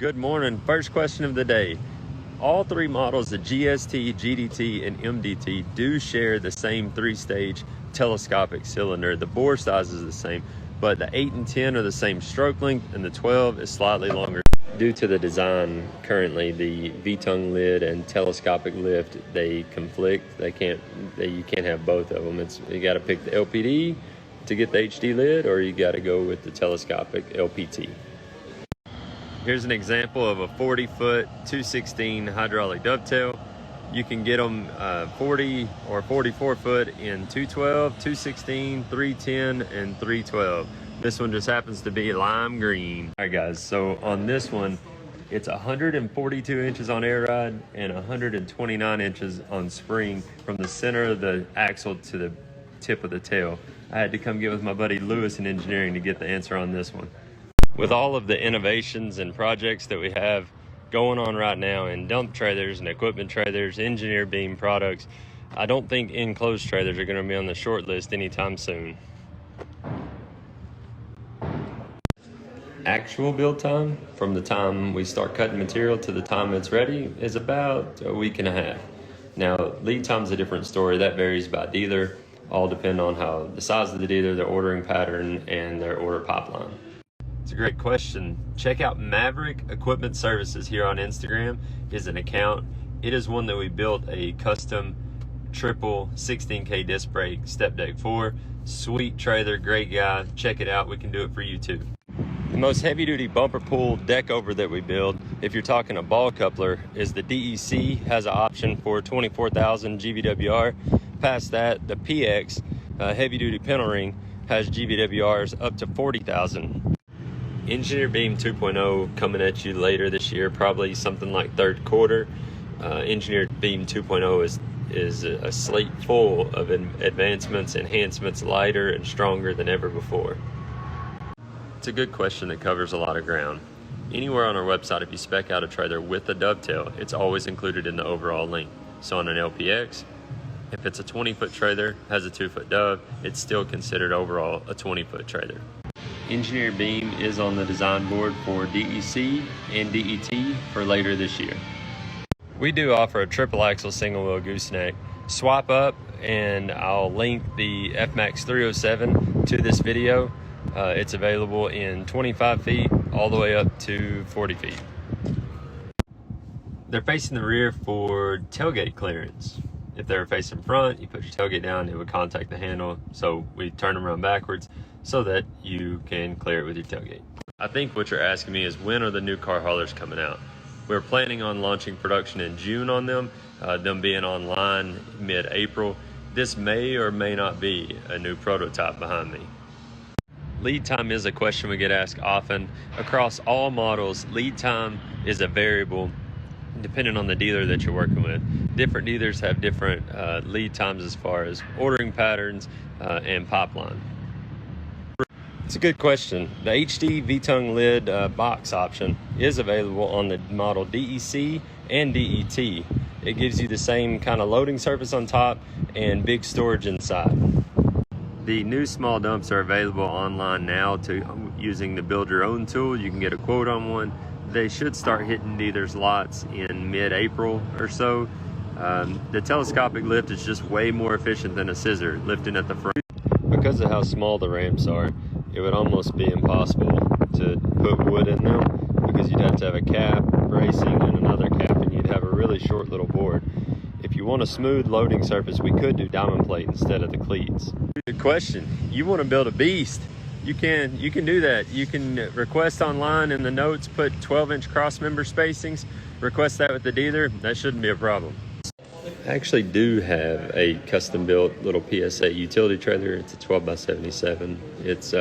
Good morning. First question of the day. All three models, the GST, GDT, and MDT, do share the same three-stage telescopic cylinder. The bore size is the same, but the 8 and 10 are the same stroke length, and the 12 is slightly longer. Due to the design currently, the V-tongue lid and telescopic lift, they conflict. You can't have both of them. You got to pick the LPD to get the HD lid, or you got to go with the telescopic LPT. Here's an example of a 40-foot 216 hydraulic dovetail. You can get them 40 or 44 foot in 212, 216, 310, and 312. This one just happens to be lime green. All right, guys, so on this one, it's 142 inches on air ride and 129 inches on spring from the center of the axle to the tip of the tail. I had to come get with my buddy Lewis in engineering to get the answer on this one. With all of the innovations and projects that we have going on right now in dump trailers and equipment trailers, engineer beam products, I don't think enclosed trailers are going to be on the short list anytime soon. Actual build time from the time we start cutting material to the time it's ready is about a week and a half. Now, lead time's a different story. That varies by dealer, all depend on how the size of the dealer, their ordering pattern, and their order pipeline. It's a great question. Check out Maverick Equipment Services here on Instagram is an account. It is one that we built a custom triple 16K disc brake step deck for. Sweet trailer, great guy. Check it out. We can do it for you too. The most heavy duty bumper pull deck over that we build, if you're talking a ball coupler, is the DEC. Has an option for 24,000 GVWR. Past that, the PX heavy duty panel ring has GVWRs up to 40,000. Engineer Beam 2.0 coming at you later this year, probably something like third quarter. Engineer Beam 2.0 is a slate full of advancements, enhancements, lighter and stronger than ever before. It's a good question that covers a lot of ground. Anywhere on our website, if you spec out a trailer with a dovetail, it's always included in the overall length. So on an LPX, if it's a 20-foot trailer, has a 2-foot dove, it's still considered overall a 20-foot trailer. Engineer Beam is on the design board for DEC and DET for later this year. We do offer a triple axle single wheel gooseneck. Swap up and I'll link the FMAX 307 to this video. It's available in 25 feet all the way up to 40 feet. They're facing the rear for tailgate clearance. If they're facing front, you put your tailgate down, it would contact the handle. So we turn them around backwards so that you can clear it with your tailgate. I think what you're asking me is, when are the new car haulers coming out? We're planning on launching production in June on them being online mid-April. This may or may not be a new prototype behind me. Lead time is a question we get asked often. Across all models, lead time is a variable depending on the dealer that you're working with. Different dealers have different lead times as far as ordering patterns and pipeline. It's a good question. The HD V-tongue lid box option is available on the model DEC and DET. It gives you the same kind of loading surface on top and big storage inside. The new small dumps are available online now using the build your own tool. You can get a quote on one. They should start hitting dealers' lots in mid-April or so. The telescopic lift is just way more efficient than a scissor lifting at the front. Because of how small the ramps are, it would almost be impossible to put wood in them, because you'd have to have a cap, bracing, and another cap, and you'd have a really short little board. If you want a smooth loading surface, we could do diamond plate instead of the cleats. Good question. You want to build a beast? You can do that. You can request online in the notes, put 12-inch cross member spacings, request that with the dealer. That shouldn't be a problem. I actually do have a custom built little PSA utility trailer. It's a 12x77. It's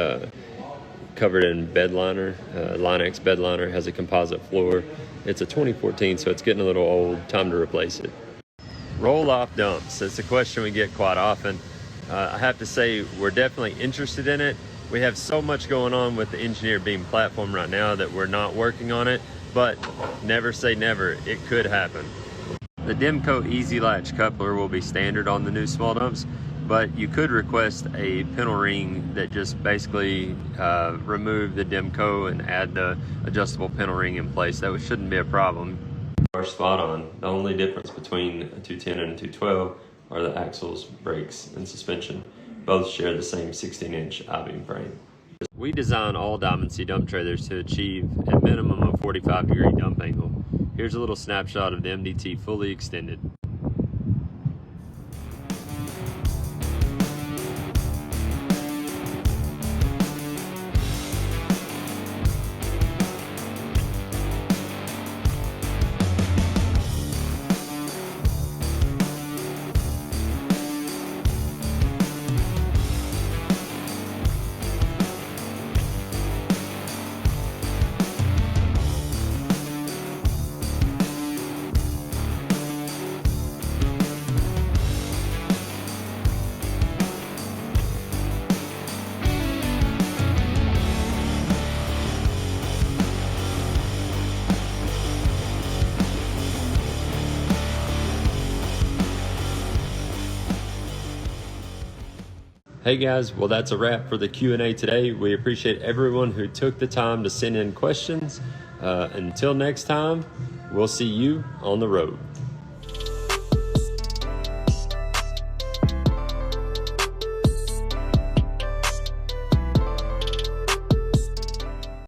covered in bed liner, Line-X bed liner, has a composite floor. It's a 2014, so it's getting a little old, time to replace it. Roll-off dumps, it's a question we get quite often. I have to say we're definitely interested in it. We have so much going on with the Engineer Beam platform right now that we're not working on it, but never say never, it could happen. The Demco Easy Latch coupler will be standard on the new small dumps, but you could request a pintle ring that just basically remove the Demco and add the adjustable pintle ring in place. That shouldn't be a problem. Are spot on. The only difference between a 210 and a 212 are the axles, brakes, and suspension. Both share the same 16-inch I-beam frame. We design all Diamond C dump trailers to achieve a minimum of 45-degree dump angle. Here's a little snapshot of the MDT fully extended. Hey guys, well that's a wrap for the Q&A today. We appreciate everyone who took the time to send in questions. Until next time, we'll see you on the road.